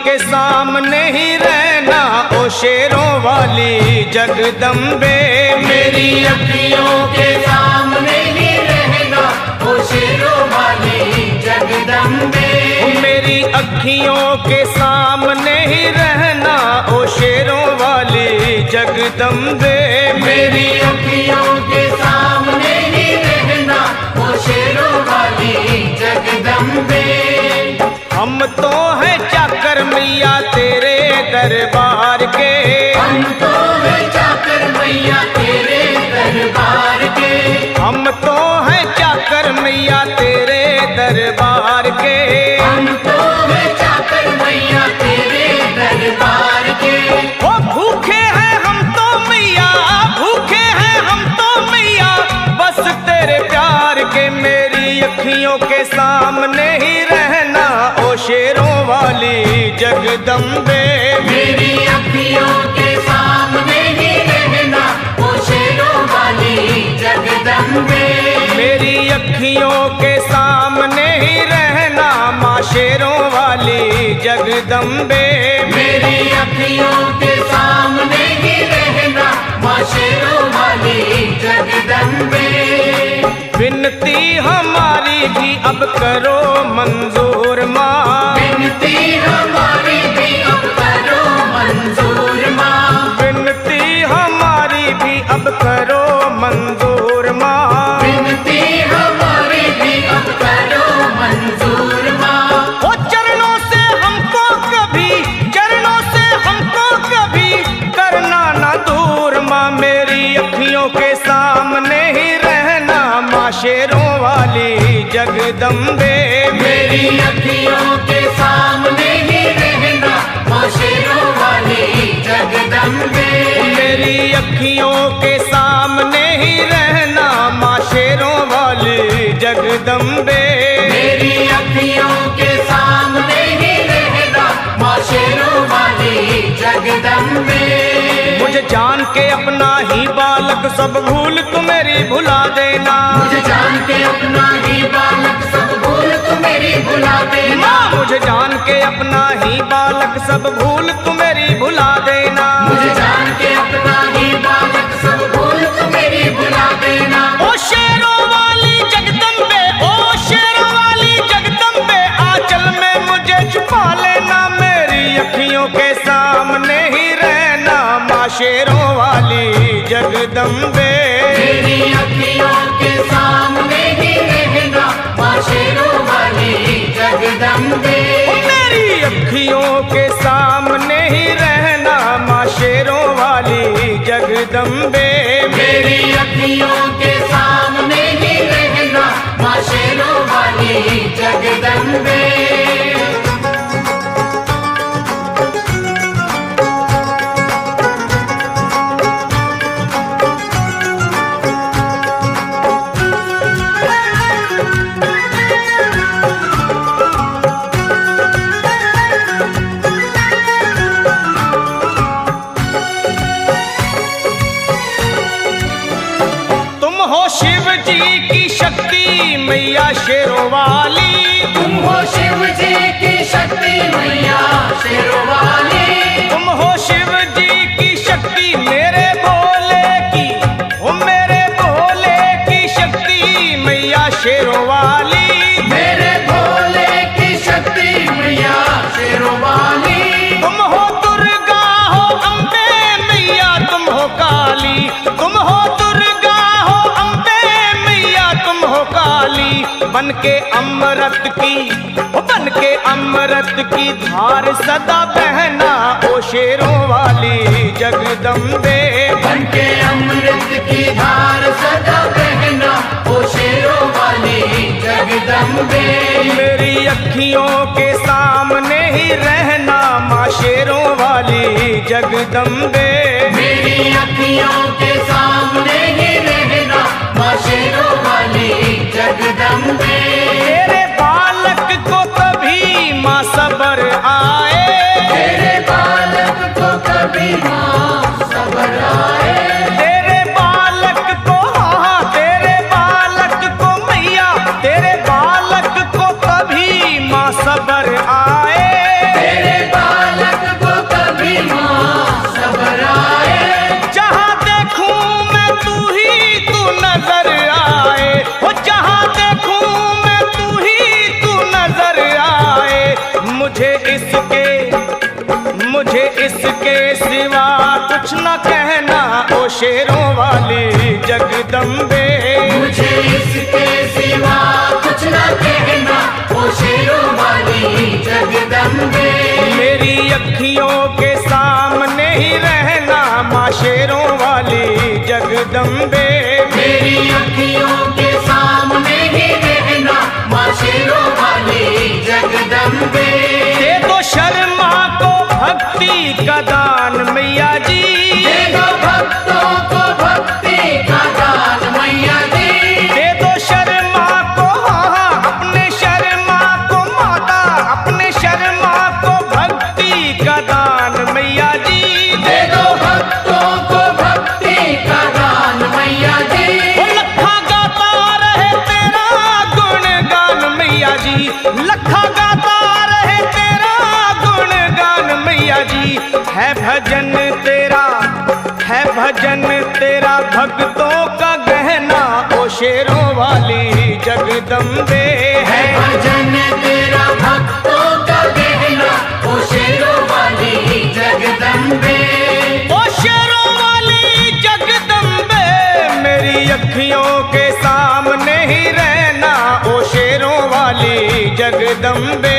के सामने ही रहना ओ शेरों वाली जगदम्बे। मेरी अखियों के सामने ही रहना ओ शेरों वाली जगदम्बे। मेरी अखियों के सामने ही रहना ओ शेरों वाली जगदम्बे। मेरी अखियों के सामने ही रहना ओ शेरों वाली जगदम्बे। हम तो हैं चाकर मैया तेरे दरबार के। हम तो हैं चाकर मैया तेरे दरबार के। हम तो हैं चाकर मैया तेरे दरबार के। हम तो हैं चाकर मैया तेरे दरबार के। ओ भूखे हैं हम तो मैया, भूखे हैं हम तो मैया बस तेरे प्यार के। मेरी अखियों के सामने ही रहना ओ शेरों वाली जगदम्बे। मेरी अखियों के सामने ही रहना ओ शेरों वाली जगदम्बे। मेरी अखियों के सामने ही रहना माँ शेरों वाली जगदम्बे। मेरी अखियों के सामने ही रहना माँ शेरों वाली जगदम्बे। विनती हमारी भी अब करो मंजूर माँ। विनती हमारी भी अब करो मंजूर माँ। विनती हमारी भी अब करो मंजूर माँ। विनती हमारी भी अब करो मंजूर माँ। ओ चरणों से हमको कभी, चरणों से हमको कभी करना ना दूर माँ। मेरी अखियों के सामने ही रहना माँ शेरों वाली जगदम्बे। मेरी अखियों के सामने ही रहना माँ शेरों वाली जगदम्बे। मेरी अखियों के सामने ही रहना माँ शेरों वाली जगदम्बे। मेरी अखियों के सामने ही रहना माँ शेरों वाली जगदम्बे। मुझे जान के अपना ही बालक सब भूल तू मेरी भुला देना। मुझे जान के अपना ही बालक सब भूल तू मेरी भुला देना। मुझे जान के अपना ही बालक सब भूल तू मेरी भुला देना। मुझे जान के अपना ही बालक सब भूल तू मेरी भुला देना। ओ शेरों वाली जगदम्बे, ओ शेरों वाली जगदम्बे आंचल में मुझे छुपा लेना। मेरी अखियों के सामने ही रहना माँ शेरों वाली जगदम्बे। मेरी अखियों के सामने ही रहना माँ शेरों वाली जगदम्बे। मेरी अखियों के सामने ही रहना माँ शेरों वाली जगदम्बे। मेरी अखियों के सामने ही रहना माँ शेरों वाली जगदम्बे। शिव जी की शक्ति मैया शेरों वाली। तुम हो शिव जी की शक्ति मैया शेरों वाली। तुम हो शिव जी की शक्ति मेरे भोले की, ओ मेरे भोले की शक्ति मैया शेरों वाली। मेरे भोले की शक्ति मैया शेरों वाली। तुम हो दुर्गा हो अम्बे मैया तुम हो काली। तुम हो दुर्गा हो अम्बे मैया तुम हो काली। बन के अमृत की, बन के अमृत की धार सदा बहना ओ शेरों वाली जगदम्बे। बन के अमृत की धार सदा बहना ओ शेरों वाली जगदम्बे। मेरी अखियों के सामने ही रहना माँ शेरों वाली जगदम्बे। मेरी अखियों के सामने ही रहना माँ शेरों वाली जगदम्बे। तेरे बालक को कभी माँ सबर आए। तेरे बालक को कभी माँ सबर आए। तेरे बालक को, हाँ तेरे बालक को मैया, तेरे बालक को कभी माँ सबर आए। तेरे बालक शेरों वाली जगदम्बे। मुझे इसके सिवा कुछ न कहना, ओ शेरों वाली जगदम्बे। मेरी अखियों के सामने ही रहना माँ शेरों वाली जगदम्बे। मेरी अखियों के सामने ही रहना, माँ शेरों वाली जगदम्बे। दे दो शर्मा को भक्ति का दान मैया जी, दे दो भक्तों को भक्ति का दान मैया जी। दे दो शर्मा को, हाँ अपने शर्मा को माता, अपने शर्मा को भक्ति का दान मैया जी। दे दो भक्तों को भक्ति का दान मैया जी। वो लखा गाता रहे तेरा गुणगान मैया जी, लखा गाता रहे तेरा गुणगान मैया जी। है भजन तेरा, है भजन तेरा भक्तों का गहना ओ शेरों वाली जगदम्बे। है भजन तेरा भक्तों का गहना, ओ शेरों वाली जगदम्बे। ओ शेरों वाली जगदम्बे, मेरी अखियों के सामने ही रहना ओ शेरों वाली जगदम्बे।